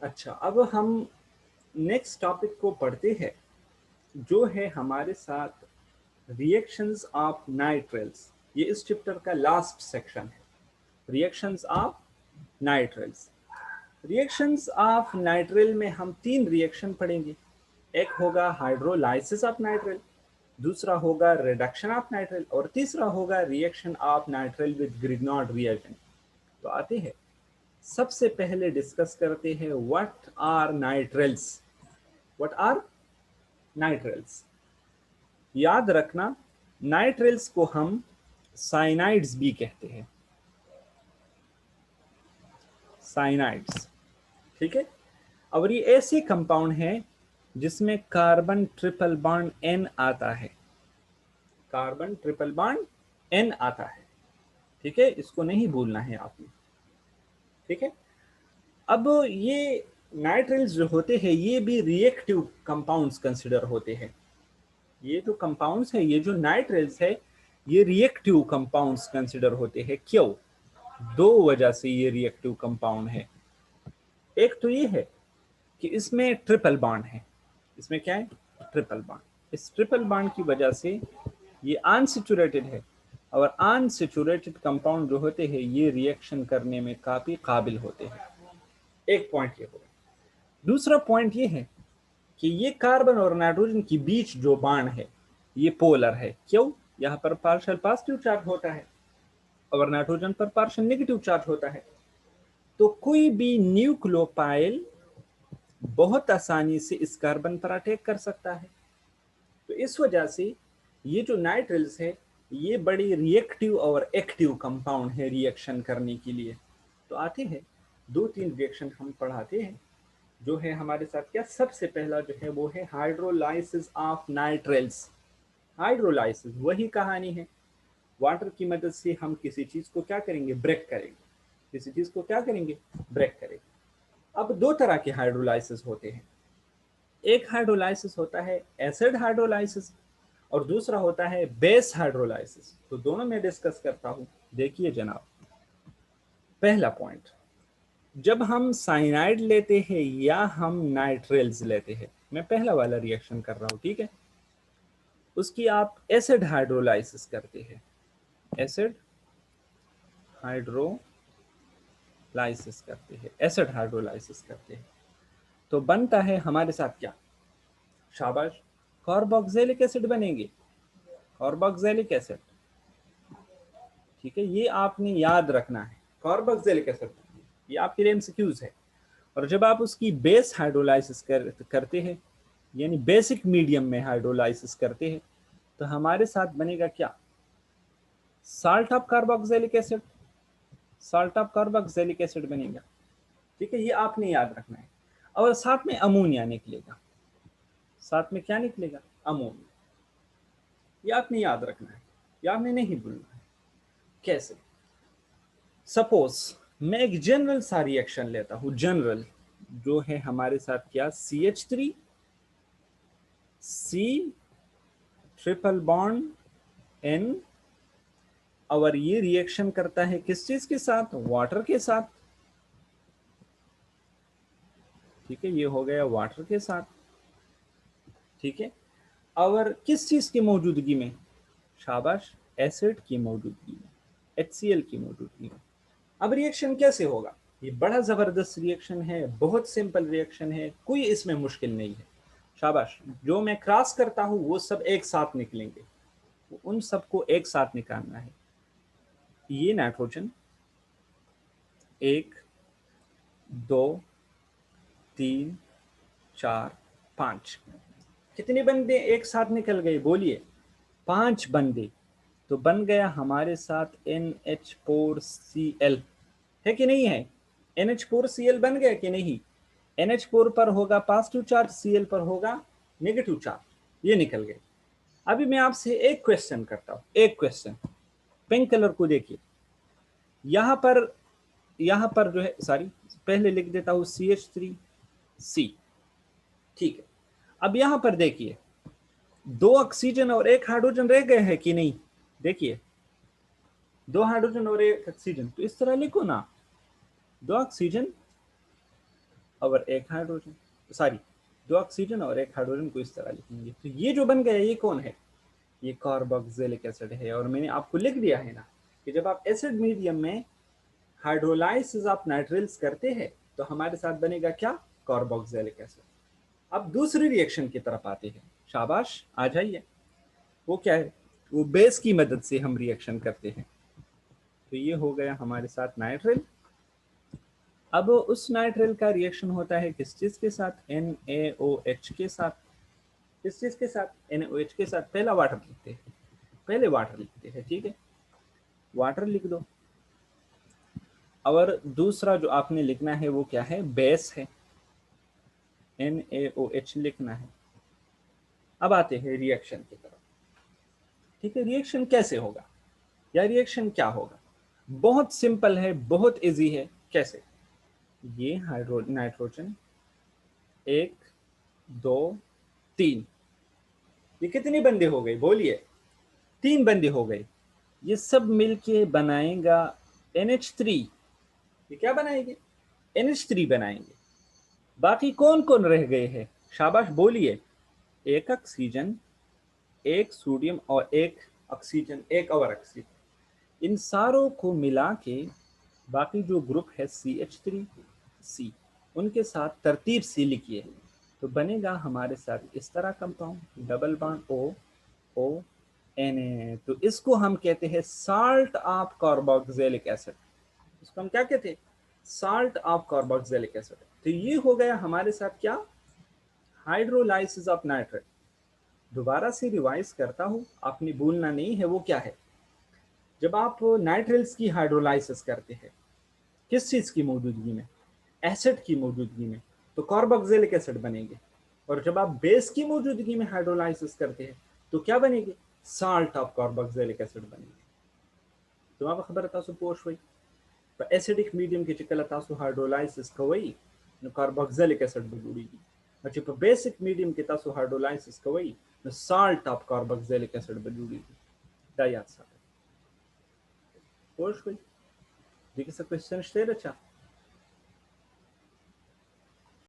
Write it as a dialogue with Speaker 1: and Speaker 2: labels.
Speaker 1: अच्छा, अब हम नेक्स्ट टॉपिक को पढ़ते हैं, जो है हमारे साथ रिएक्शंस ऑफ नाइट्रेल्स। ये इस चैप्टर का लास्ट सेक्शन है, रिएक्शंस ऑफ नाइट्रेल्स। रिएक्शंस ऑफ नाइट्रेल में हम तीन रिएक्शन पढ़ेंगे। एक होगा हाइड्रोलाइसिस ऑफ नाइट्रेल, दूसरा होगा रिडक्शन ऑफ नाइट्रेल, और तीसरा होगा रिएक्शन ऑफ नाइट्रेल विद ग्रिग्नॉड रिएजेंट। तो आते हैं, सबसे पहले डिस्कस करते हैं व्हाट आर नाइट्रेल्स। व्हाट आर नाइट्रेल्स, याद रखना, नाइट्रेल्स को हम साइनाइड्स भी कहते हैं, साइनाइड्स। ठीक है, और ये ऐसे कंपाउंड हैं जिसमें कार्बन ट्रिपल बॉन्ड एन आता है, कार्बन ट्रिपल बॉन्ड एन आता है। ठीक है, इसको नहीं भूलना है आपने। ठीक है, अब ये नाइट्रेल्स जो होते हैं ये भी रिएक्टिव कंपाउंड्स कंसिडर होते हैं। ये जो कंपाउंड्स है, ये जो नाइट्रेल्स है, ये रिएक्टिव कंपाउंड्स कंसिडर होते हैं। क्यों? दो वजह से ये रिएक्टिव कंपाउंड है। एक तो ये है कि इसमें ट्रिपल बॉन्ड है। इसमें क्या है? Triple bond. इस ट्रिपल बॉन्ड की वजह से ये अनसैचुरेटेड है, और अनसैचुरेटेड कंपाउंड जो होते हैं ये रिएक्शन करने में काफी काबिल होते हैं। एक पॉइंट ये होगा। दूसरा पॉइंट ये है कि ये कार्बन और नाइट्रोजन के बीच जो बॉन्ड है ये पोलर है। क्यों? यहाँ पर पार्शियल पॉजिटिव चार्ज होता है और नाइट्रोजन पर पार्शियल नेगेटिव चार्ज होता है। तो कोई भी न्यूक्लियोफाइल बहुत आसानी से इस कार्बन पर अटैक कर सकता है। तो इस वजह से ये जो नाइट्रेल्स है ये बड़ी रिएक्टिव और एक्टिव कंपाउंड है रिएक्शन करने के लिए। तो आते हैं, दो तीन रिएक्शन हम पढ़ाते हैं जो है हमारे साथ। क्या? सबसे पहला जो है वो है हाइड्रोलाइसिस ऑफ नाइट्रेल्स। हाइड्रोलाइसिस वही कहानी है, वाटर की मदद से हम किसी चीज को क्या करेंगे? ब्रेक करेंगे। किसी चीज को क्या करेंगे? ब्रेक करेंगे। अब दो तरह के हाइड्रोलाइसिस होते हैं। एक हाइड्रोलाइसिस होता है एसिड हाइड्रोलाइसिस, और दूसरा होता है बेस हाइड्रोलाइसिस। तो दोनों में डिस्कस करता हूं। देखिए जनाब, पहला पॉइंट, जब हम साइनाइड लेते हैं या हम नाइट्रेल्स लेते हैं, मैं पहला वाला रिएक्शन कर रहा हूं, ठीक है, उसकी आप एसिड हाइड्रोलाइसिस करते हैं, एसिड हाइड्रोलाइसिस करते हैं, एसिड हाइड्रोलाइसिस करते हैं, तो बनता है हमारे साथ क्या? शाबाश, कार्बोक्सिलिक एसिड बनेंगे, कार्बोक्सिलिक एसिड। ठीक है, ये आपने याद रखना है, कार्बोक्सिलिक एसिड, ये आपके लिए एमसीक्यूज है। और जब आप उसकी बेस हाइड्रोलाइसिस करते हैं, यानी बेसिक मीडियम में हाइड्रोलाइसिस करते हैं, तो हमारे साथ बनेगा क्या? Salt of carboxylic acid, salt of carboxylic acid बनेगा। ठीक है, ये आपने याद रखना है। और साथ में अमोनिया निकलेगा, साथ में क्या निकलेगा? अमोनिया। ये आपने याद रखना है, ये आपने नहीं भूलना है। कैसे? सपोज मैं एक जनरल सा रिएक्शन लेता हूं, जनरल जो है हमारे साथ क्या? CH3 C triple bond N, और ये रिएक्शन करता है किस चीज के साथ? वाटर के साथ। ठीक है, ये हो गया वाटर के साथ। ठीक है, और किस चीज की मौजूदगी में? शाबाश, एसिड की मौजूदगी में, HCl की मौजूदगी में। अब रिएक्शन कैसे होगा? ये बड़ा जबरदस्त रिएक्शन है, बहुत सिंपल रिएक्शन है, कोई इसमें मुश्किल नहीं है। शाबाश, जो मैं क्रॉस करता हूं वो सब एक साथ निकलेंगे, उन सबको एक साथ निकालना है। ये नाइट्रोजन, एक, दो, तीन, चार, पांच, कितने बंदे एक साथ निकल गए? बोलिए, पांच बंदे। तो बन गया हमारे साथ NH4Cl, है कि नहीं है? NH4Cl बन गया कि नहीं? NH4 पर होगा पॉजिटिव चार्ज, Cl पर होगा नेगेटिव चार्ज, ये निकल गए। अभी मैं आपसे एक क्वेश्चन करता हूं, एक क्वेश्चन। पिंक कलर को देखिए, यहां पर जो है, सॉरी, पहले लिख देता हूं CH3C। ठीक है, अब यहां पर देखिए, दो ऑक्सीजन और एक हाइड्रोजन रह गए हैं कि नहीं? देखिए, दो हाइड्रोजन और एक ऑक्सीजन, तो इस तरह लिखो ना, दो ऑक्सीजन और एक हाइड्रोजन, सॉरी 2 ऑक्सीजन और 1 हाइड्रोजन को इस तरह लिखेंगे। तो ये जो बन गया ये कौन है, ये कार्बोक्सिलिक एसिड है। और मैंने आपको लिख दिया है ना कि जब आप एसिड मीडियम में हाइड्रोलाइसिस ऑफ नाइट्रिल्स करते हैं तो हमारे साथ बनेगा क्या, कार्बोक्सिलिक एसिड। अब दूसरी रिएक्शन की तरफ आते हैं, शाबाश आ जाइए। वो क्या है, वो बेस की मदद से हम रिएक्शन करते हैं। तो ये हो गया हमारे साथ नाइट्रिल। अब उस नाइट्रिल का रिएक्शन होता है किस चीज के साथ, NaOH के साथ। किस चीज के साथ, NaOH के साथ। पहला वाटर लिखते हैं, पहले वाटर लिखते हैं, ठीक है, वाटर लिख दो। और दूसरा जो आपने लिखना है वो क्या है, बेस है, NaOH लिखना है। अब आते हैं रिएक्शन की तरफ, ठीक है। रिएक्शन कैसे होगा या रिएक्शन क्या होगा, बहुत सिंपल है, बहुत इजी है। कैसे, ये नाइट्रोजन 1 2 3, ये कितनी बंदे हो गई बोलिए, 3 बंदे हो गए। ये सब मिलके बनाएगा NH3। ये क्या बनाएंगे, NH3 बनाएंगे। बाकी कौन कौन रह गए हैं, शाबाश बोलिए, 1 ऑक्सीजन, 1 सोडियम और 1 ऑक्सीजन, 1 और ऑक्सीजन। इन सारों को मिला के बाकी जो ग्रुप है CH3C, उनके साथ तरतीब से लिखिए तो बनेगा हमारे साथ इस तरह कंपाउंड, डबल बॉन्ड OONA। तो इसको हम कहते हैं साल्ट ऑफ कार्बोक्सिलिक एसिड। इसको हम क्या कहते हैं, साल्ट ऑफ कार्बोक्सिलिक एसिड। तो ये हो गया हमारे साथ क्या, हाइड्रोलाइसिस ऑफ नाइट्रेट। दोबारा से रिवाइज करता हूँ, आपने भूलना नहीं है वो क्या है। जब आप नाइट्रिल्स की हाइड्रोलाइसिस करते हैं किस चीज की मौजूदगी में, एसिड की मौजूदगी में, तो कार्बोक्सिलिक एसिड बनेंगे। और जब आप बेस की मौजूदगी में हाइड्रोलाइसिस करते हैं तो क्या बनेंगे, साल्ट ऑफ कार्बोक्सिलिक एसिड बनेंगे। तो आप खबर तासु पोश हुई एसिडिक मीडियम की चिकल तासु हाइड्रोलाइसिस कवई न कार्बोक्सिलिक एसिड बजूड़ीगी। अच्छा पर बेसिक मीडियम की तासु हाइड्रोलाइसिस कवई न साल्ट ऑफ कार्बोक्सिलिक एसिड बजूड़ीगी। दा याद सा पोश हुई देखिए सब क्वेश्चन स्टेर अच्छा।